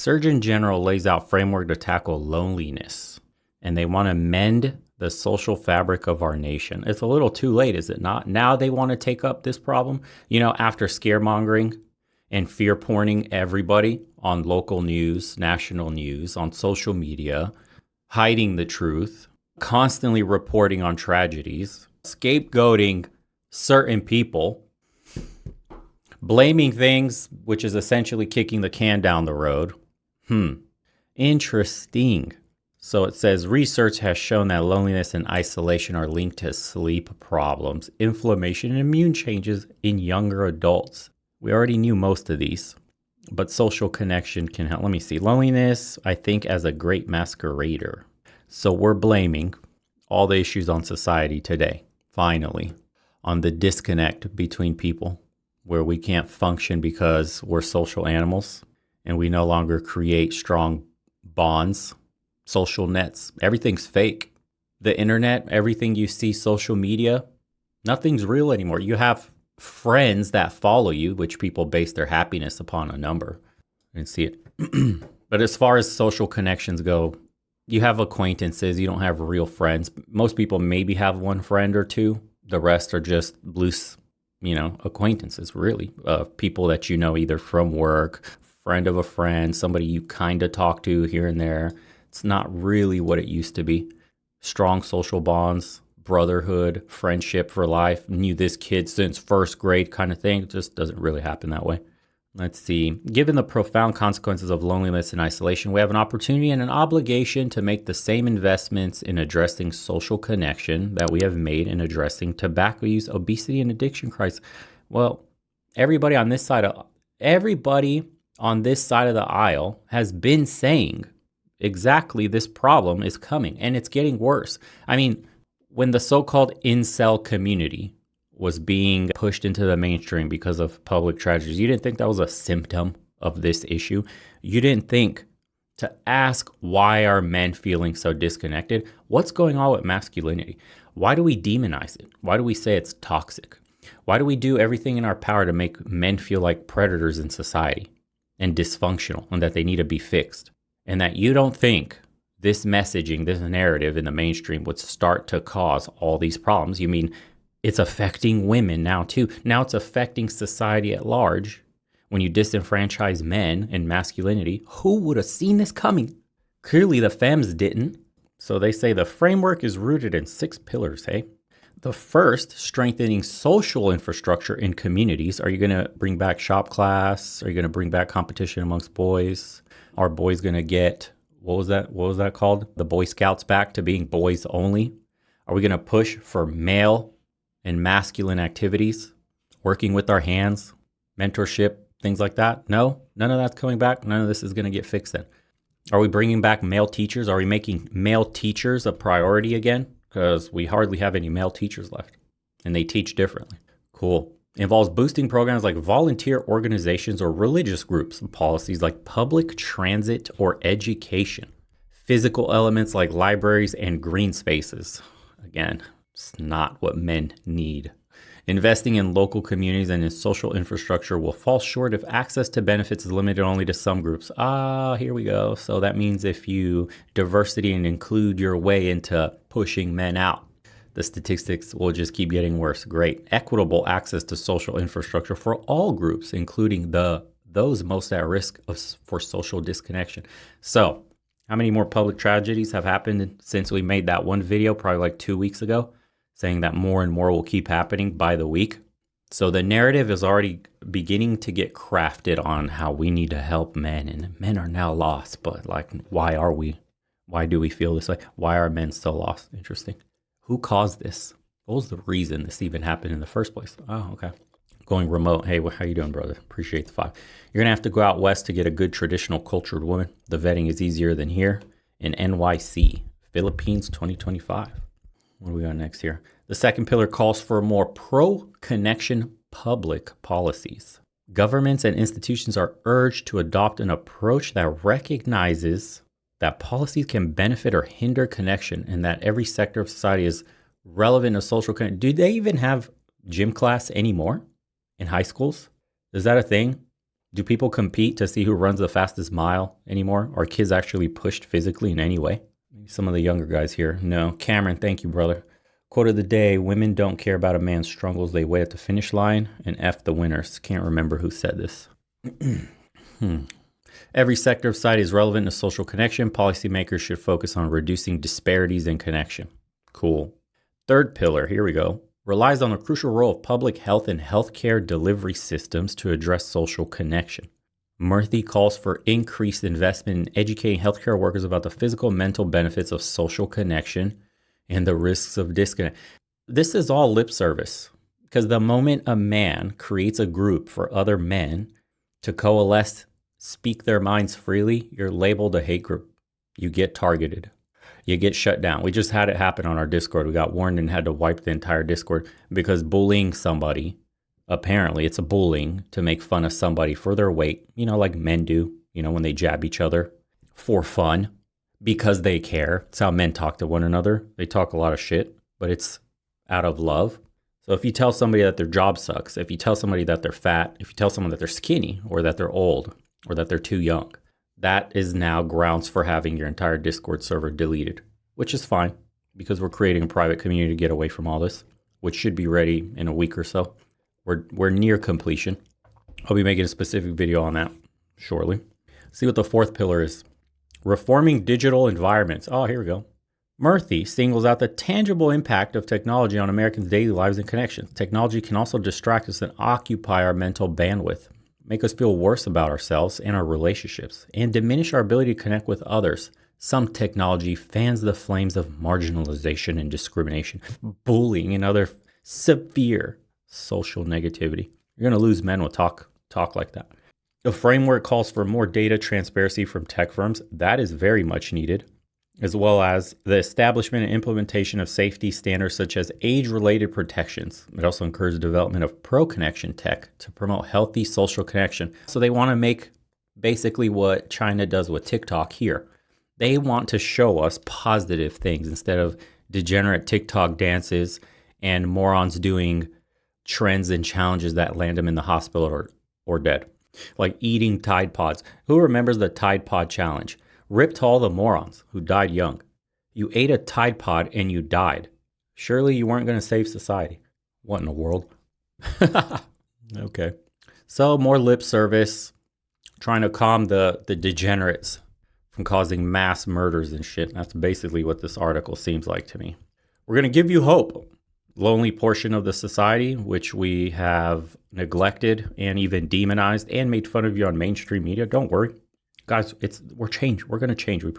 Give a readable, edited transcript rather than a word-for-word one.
Surgeon General lays out framework to tackle loneliness, and they want to mend the social fabric of our nation. It's a little too late, is it not? Now they want to take up this problem, after scaremongering and fear porning everybody on local news, national news, on social media, hiding the truth, constantly reporting on tragedies, scapegoating certain people, blaming things, which is essentially kicking the can down the road. Interesting. So it says research has shown that loneliness and isolation are linked to sleep problems, inflammation, and immune changes in younger adults. We already knew most of these, but social connection can help. Let me see. Loneliness, I think, as a great masquerader. So we're blaming all the issues on society today, finally, on the disconnect between people, where we can't function because we're social animals and we no longer create strong bonds, social nets. Everything's fake. The internet, everything you see, social media, nothing's real anymore. You have friends that follow you, which people base their happiness upon a number. And see it. But as far as social connections go, you have acquaintances, you don't have real friends. Most people maybe have one friend or two. The rest are just loose, acquaintances, really. People that you know either from work, friend of a friend, somebody you kind of talk to here and there. It's not really what it used to be. Strong social bonds, brotherhood, friendship for life, knew this kid since first grade kind of thing. It just doesn't really happen that way. Let's see. Given the profound consequences of loneliness and isolation, we have an opportunity and an obligation to make the same investments in addressing social connection that we have made in addressing tobacco use, obesity, and addiction crisis. Well, everybody on this side of the aisle has been saying exactly this problem is coming, and it's getting worse. I mean, when the so-called incel community was being pushed into the mainstream because of public tragedies, you didn't think that was a symptom of this issue? You didn't think to ask, why are men feeling so disconnected? What's going on with masculinity? Why do we demonize it? Why do we say it's toxic? Why do we do everything in our power to make men feel like predators in society and dysfunctional and that they need to be fixed? And that you don't think this messaging, this narrative in the mainstream would start to cause all these problems? You mean it's affecting women now too? Now it's affecting society at large. When you disenfranchise men and masculinity, who would have seen this coming? Clearly the femmes didn't. So they say the framework is rooted in 6 pillars, hey? The first, strengthening social infrastructure in communities. Are you going to bring back shop class? Are you going to bring back competition amongst boys? Are boys going to get, what was that called? The Boy Scouts back to being boys only? Are we going to push for male and masculine activities, working with our hands, mentorship, things like that? No, none of that's coming back. None of this is going to get fixed then. Are we bringing back male teachers? Are we making male teachers a priority again? Because we hardly have any male teachers left, and they teach differently. Cool. Involves boosting programs like volunteer organizations or religious groups, and policies like public transit or education, physical elements like libraries and green spaces. Again, it's not what men need. Investing in local communities and in social infrastructure will fall short if access to benefits is limited only to some groups. Here we go. So that means if you diversity and include your way into pushing men out, the statistics will just keep getting worse. Great. Equitable access to social infrastructure for all groups, including those most at risk for social disconnection. So how many more public tragedies have happened since we made that one video, probably like 2 weeks ago, saying that more and more will keep happening by the week? So the narrative is already beginning to get crafted on how we need to help men, and men are now lost. But like, why are we? Why do we feel this way? Why are men so lost? Interesting. Who caused this? What was the reason this even happened in the first place? Oh, okay. Going remote. Hey, how you doing, brother? Appreciate the 5. You're going to have to go out west to get a good traditional cultured woman. The vetting is easier than here in NYC, Philippines 2025. What do we got next here? The second pillar calls for more pro-connection public policies. Governments and institutions are urged to adopt an approach that recognizes that policies can benefit or hinder connection, and that every sector of society is relevant to social connection. Do they even have gym class anymore in high schools? Is that a thing? Do people compete to see who runs the fastest mile anymore? Are kids actually pushed physically in any way? Maybe some of the younger guys here. No. Cameron, thank you, brother. Quote of the day, women don't care about a man's struggles. They wait at the finish line and F the winners. Can't remember who said this. Every sector of society is relevant to social connection. Policymakers should focus on reducing disparities in connection. Cool. Third pillar, here we go. Relies on the crucial role of public health and healthcare delivery systems to address social connection. Murthy calls for increased investment in educating healthcare workers about the physical and mental benefits of social connection and the risks of disconnect. This is all lip service, because the moment a man creates a group for other men to coalesce, speak their minds freely, you're labeled a hate group. You get targeted. You get shut down. We just had it happen on our Discord. We got warned and had to wipe the entire Discord because bullying somebody, apparently it's a bullying to make fun of somebody for their weight, like men do, when they jab each other for fun because they care. It's how men talk to one another. They talk a lot of shit, but it's out of love. So if you tell somebody that their job sucks, if you tell somebody that they're fat, if you tell someone that they're skinny or that they're old or that they're too young, that is now grounds for having your entire Discord server deleted, which is fine because we're creating a private community to get away from all this, which should be ready in a week or so. We're near completion. I'll be making a specific video on that shortly. See what the fourth pillar is. Reforming digital environments. Oh, here we go. Murthy singles out the tangible impact of technology on Americans' daily lives and connections. Technology can also distract us and occupy our mental bandwidth, make us feel worse about ourselves and our relationships, and diminish our ability to connect with others. Some technology fans the flames of marginalization and discrimination, bullying, and other severe social negativity. You're going to lose men with talk like that. The framework calls for more data transparency from tech firms. That is very much needed, as well as the establishment and implementation of safety standards such as age-related protections. It also encourages development of pro-connection tech to promote healthy social connection. So they want to make basically what China does with TikTok here. They want to show us positive things instead of degenerate TikTok dances and morons doing trends and challenges that land them in the hospital or dead. Like eating Tide Pods. Who remembers the Tide Pod challenge? Rip to all the morons who died young. You ate a Tide Pod and you died. Surely you weren't going to save society. What in the world? Okay. So more lip service, trying to calm the degenerates from causing mass murders and shit. That's basically what this article seems like to me. We're going to give you hope. Lonely portion of the society, which we have neglected and even demonized and made fun of you on mainstream media. Don't worry. Guys, we're going to change. We